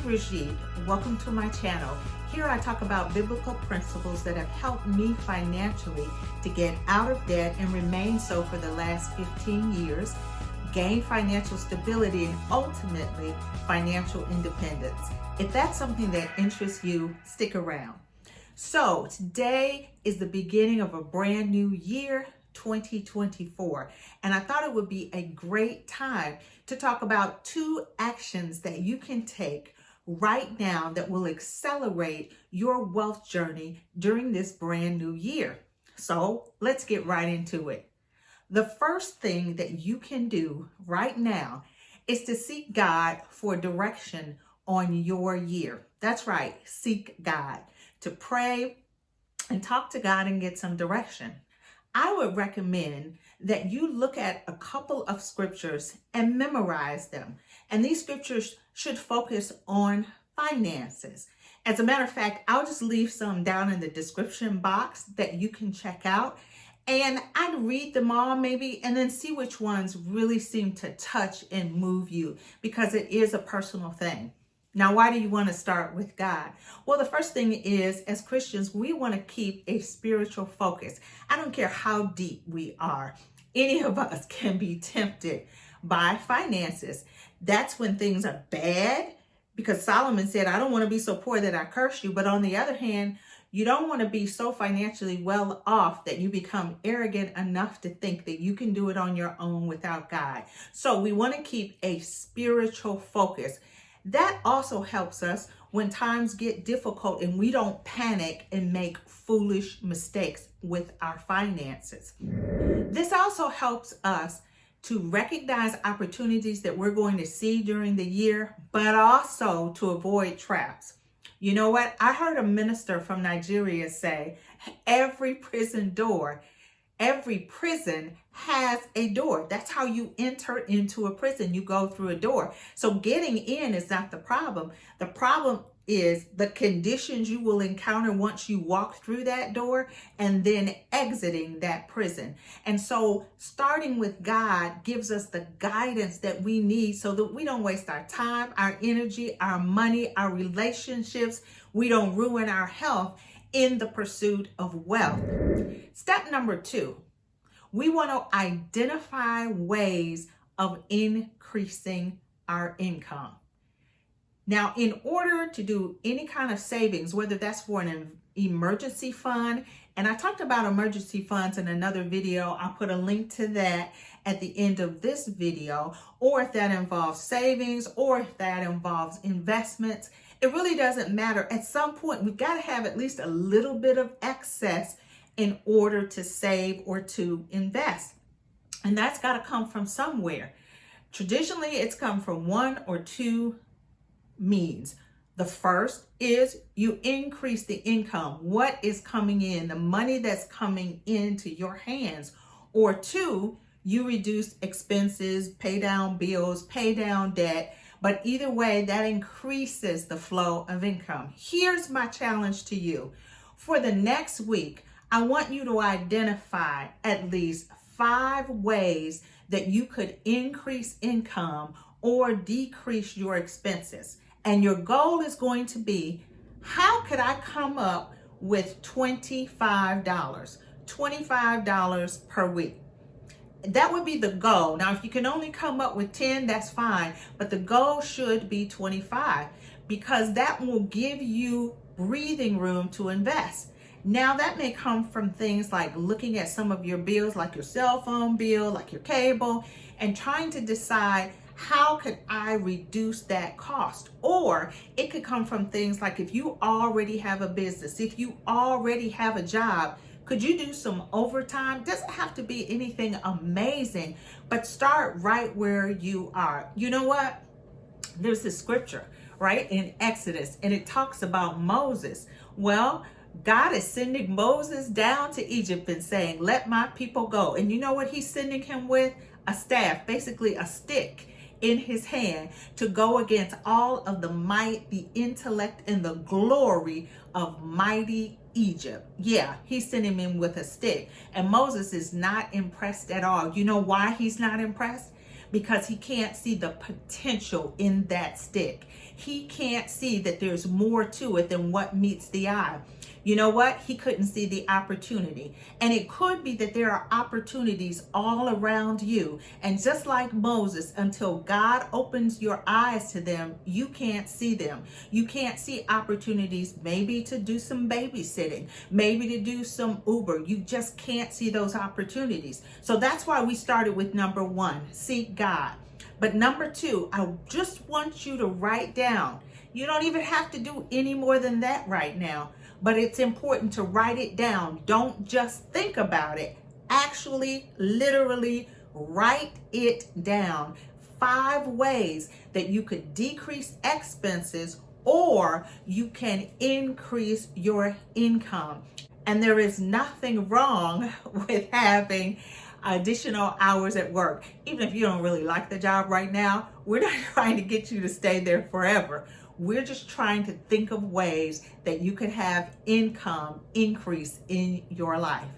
Brigitte. Welcome to my channel. Here I talk about biblical principles that have helped me financially to get out of debt and remain so for the last 15 years, gain financial stability, and ultimately financial independence. If that's something that interests you, stick around. So today is the beginning of a brand new year, 2024. And I thought it would be a great time to talk about 2 actions that you can take right now that will accelerate your wealth journey during this brand new year. So let's get right into it. The first thing that you can do right now is to seek God for direction on your year. That's right, seek God. To pray and talk to God and get some direction. I would recommend that you look at a couple of scriptures and memorize them. And these scriptures should focus on finances. As a matter of fact, I'll just leave some down in the description box that you can check out. And I'd read them all maybe and then see which ones really seem to touch and move you, because it is a personal thing. Now, why do you want to start with God? Well, the first thing is, as Christians, we want to keep a spiritual focus. I don't care how deep we are. Any of us can be tempted by finances. That's when things are bad, because Solomon said, I don't want to be so poor that I curse you. But on the other hand, you don't want to be so financially well off that you become arrogant enough to think that you can do it on your own without God. So we want to keep a spiritual focus. That also helps us when times get difficult and we don't panic and make foolish mistakes with our finances. This also helps us to recognize opportunities that we're going to see during the year, but also to avoid traps. You know what? I heard a minister from Nigeria say, every prison has a door. That's how you enter into a prison. You go through a door. So getting in is not the problem. The problem is the conditions you will encounter once you walk through that door and then exiting that prison. And so starting with God gives us the guidance that we need so that we don't waste our time, our energy, our money, our relationships. We don't ruin our health in the pursuit of wealth. Step number 2, we want to identify ways of increasing our income. Now, in order to do any kind of savings, whether that's for an emergency fund, and I talked about emergency funds in another video, I'll put a link to that at the end of this video, or if that involves savings, or if that involves investments, it really doesn't matter. At some point, we've got to have at least a little bit of excess in order to save or to invest. And that's got to come from somewhere. Traditionally, it's come from 1 or 2 means. The first is you increase the income. What is coming in, the money that's coming into your hands. Or 2, you reduce expenses, pay down bills, pay down debt. But either way, that increases the flow of income. Here's my challenge to you. For the next week, I want you to identify at least 5 ways that you could increase income or decrease your expenses. And your goal is going to be, how could I come up with $25 per week? That would be the goal. Now, if you can only come up with 10, that's fine. But the goal should be 25, because that will give you breathing room to invest. Now, that may come from things like looking at some of your bills, like your cell phone bill, like your cable, and trying to decide, how could I reduce that cost? Or it could come from things like, if you already have a business, if you already have a job, could you do some overtime? Doesn't have to be anything amazing, but start right where you are. You know what? There's this scripture, right, in Exodus, and it talks about Moses. Well, God is sending Moses down to Egypt and saying, let my people go. And you know what he's sending him with? A staff, basically a stick in his hand, to go against all of the might, the intellect, and the glory of mighty Egypt. Yeah, he's sending him with a stick. And Moses is not impressed at all. You know why he's not impressed? Because he can't see the potential in that stick. He can't see that there's more to it than what meets the eye. You know what? He couldn't see the opportunity. And it could be that there are opportunities all around you. And just like Moses, until God opens your eyes to them, you can't see them. You can't see opportunities, maybe to do some babysitting, maybe to do some Uber. You just can't see those opportunities. So that's why we started with number 1, seek God. But number 2, I just want you to write down. You don't even have to do any more than that right now. But it's important to write it down. Don't just think about it. Actually, literally write it down. 5 ways that you could decrease expenses or you can increase your income. And there is nothing wrong with having additional hours at work. Even if you don't really like the job right now, we're not trying to get you to stay there forever. We're just trying to think of ways that you could have income increase in your life.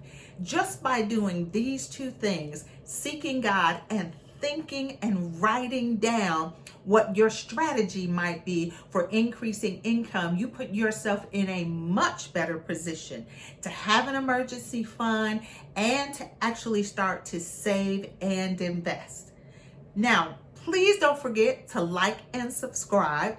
Just by doing these 2 things, seeking God and thinking and writing down what your strategy might be for increasing income, you put yourself in a much better position to have an emergency fund and to actually start to save and invest. Now, please don't forget to like and subscribe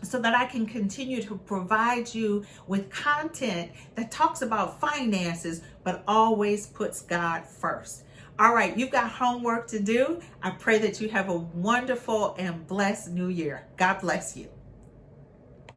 so that I can continue to provide you with content that talks about finances, but always puts God first. All right, you've got homework to do. I pray that you have a wonderful and blessed new year. God bless you.